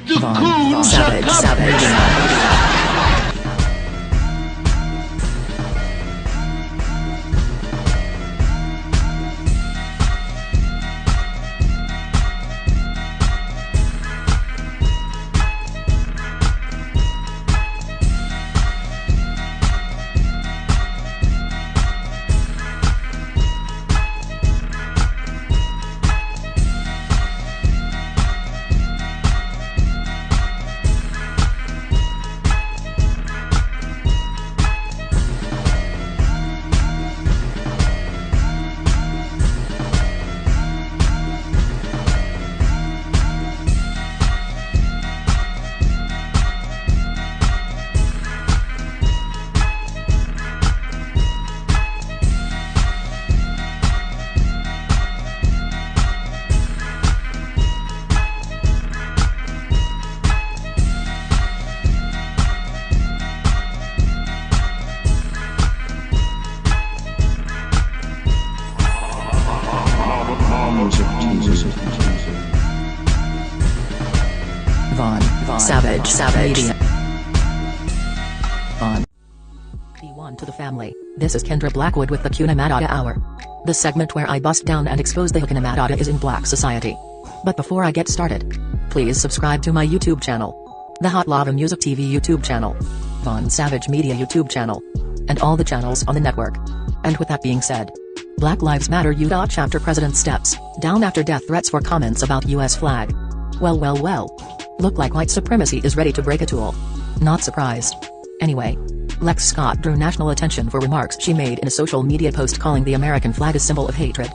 Von Savage. Von Savage Media. On P1 to the family. This is Kendra Blackwood with the Hakuna Matata Hour. The segment where I bust down and expose the Hakuna Matata is in black society. But before I get started, please subscribe to my YouTube channel, the Hot Lava Music TV YouTube channel, Von Savage Media YouTube channel, and all the channels on the network. And with that being said, Black Lives Matter Utah chapter president steps down after death threats for comments about US flag. Well. Look like white supremacy is ready to break a tool. Not surprised. Anyway, Lex Scott drew national attention for remarks she made in a social media post calling the American flag a symbol of hatred.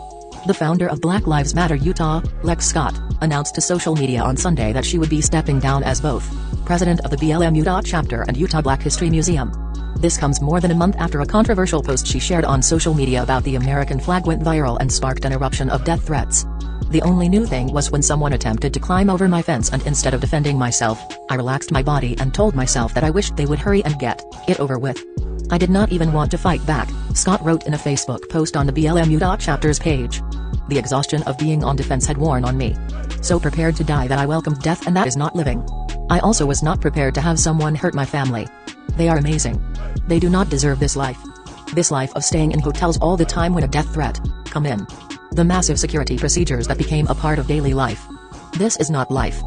The founder of Black Lives Matter Utah, Lex Scott, announced to social media on Sunday that she would be stepping down as both president of the BLM Utah chapter and Utah Black History Museum. This comes more than a month after a controversial post she shared on social media about the American flag went viral and sparked an eruption of death threats. The only new thing was when someone attempted to climb over my fence, and instead of defending myself, I relaxed my body and told myself that I wished they would hurry and get it over with. I did not even want to fight back, Scott wrote in a Facebook post on the BLM Utah chapter's page. The exhaustion of being on defense had worn on me. So prepared to die that I welcomed death, and that is not living. I also was not prepared to have someone hurt my family. They are amazing. They do not deserve this life. This life of staying in hotels all the time when a death threat come in. The massive security procedures that became a part of daily life. This is not life.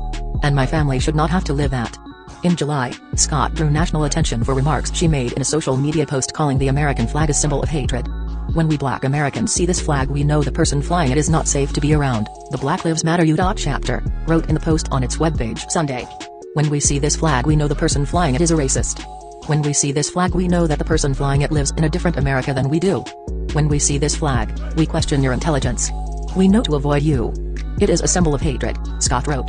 And my family should not have to live that. In July, Scott drew national attention for remarks she made in a social media post calling the American flag a symbol of hatred. When we Black Americans see this flag, we know the person flying it is not safe to be around, the Black Lives Matter Utah chapter wrote in the post on its webpage Sunday. When we see this flag, we know the person flying it is a racist. When we see this flag, we know that the person flying it lives in a different America than we do. When we see this flag, we question your intelligence. We know to avoid you. It is a symbol of hatred, Scott wrote.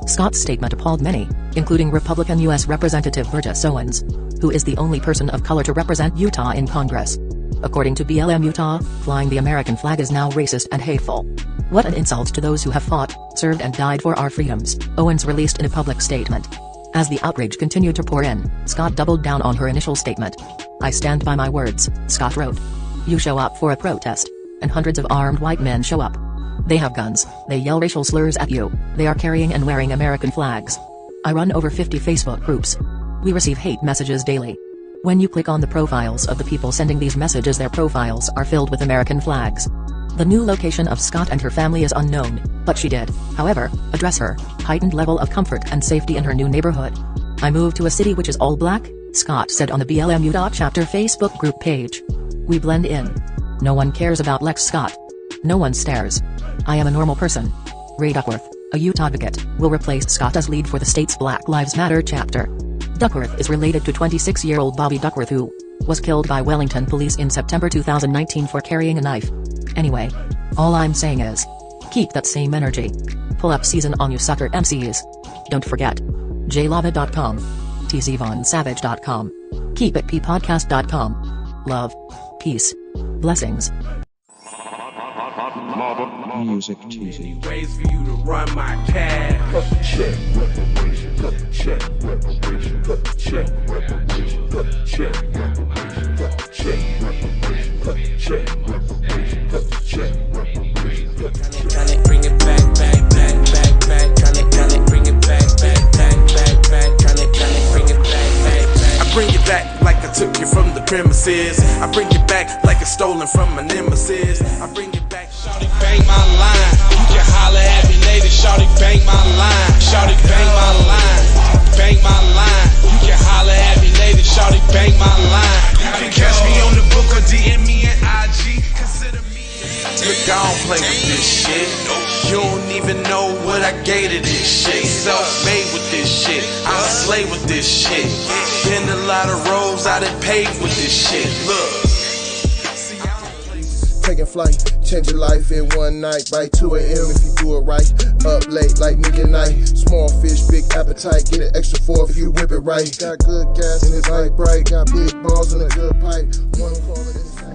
Scott's statement appalled many, including Republican U.S. Representative Burgess Owens, who is the only person of color to represent Utah in Congress. According to BLM Utah, flying the American flag is now racist and hateful. What an insult to those who have fought, served and died for our freedoms, Owens released in a public statement. As the outrage continued to pour in, Scott doubled down on her initial statement. I stand by my words, Scott wrote. You show up for a protest, and hundreds of armed white men show up. They have guns, they yell racial slurs at you, they are carrying and wearing American flags. I run over 50 Facebook groups. We receive hate messages daily. When you click on the profiles of the people sending these messages, their profiles are filled with American flags. The new location of Scott and her family is unknown, but she did, however, address her heightened level of comfort and safety in her new neighborhood. I moved to a city which is all black, Scott said on the BLM Utah chapter Facebook group page. We blend in. No one cares about Lex Scott. No one stares. I am a normal person. Ray Duckworth, a Utah advocate, will replace Scott as lead for the state's Black Lives Matter chapter. Duckworth is related to 26-year-old Bobby Duckworth, who was killed by Wellington police in September 2019 for carrying a knife. Anyway, all I'm saying is, keep that same energy. Pull up season on you sucker MCs. Don't forget. jlava.com. tzvonsavage.com. keepitppodcast.com. Love. Peace. Blessings. Music TV. Ways for you to run my cash. Check reparation. Check reparation. Check reparation. Check reparation. Check reparation. Check reparation. Check reparation. Tryna bring it back, back, back, back, back. Tryna bring it back, back, back. premises. I bring it back like it's stolen from my nemesis. I bring it back. Shawty bang my line. You can holler at me later. Shawty bang my line. Shawty bang my line. Bang my line. You can holler at me later. Shawty bang my line. You can catch me on the book or DM me at IG. Consider me. Look, I don't play with this shit. You don't even know what I gave to this shit. Self-made with this shit. I slay with this shit. Been a lot of roads I done paved with this shit. Look. Taking flight, change your life in one night. By 2 a.m. if you do it right. Up late like nigga night. Small fish, big appetite. Get an extra 4 if you whip it right. Got good gas and it's light bright. Got big balls and a good pipe. One call it inside.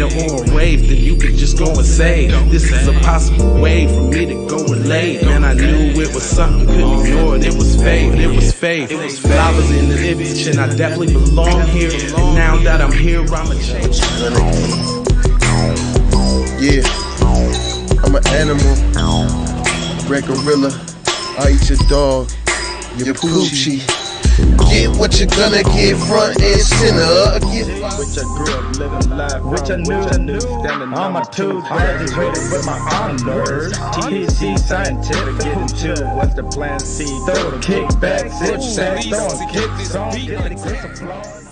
Or a wave, then you could just go and say, this is a possible way for me to go and lay. Man, I knew it was something, couldn't ignore it. It was faith, it was faith. I was in the image and I definitely belong here. And now that I'm here, I'ma change. Yeah, I'm an animal, red gorilla. I eat your dog, your poochie. Get what you're gonna get, front and center. Which I grew up living life, which I knew, standing on my toes, graduated with my honors. THC scientific, getting chill. What's the plan? C, throw the kickback, sit back, throwing kicks on, give it applause.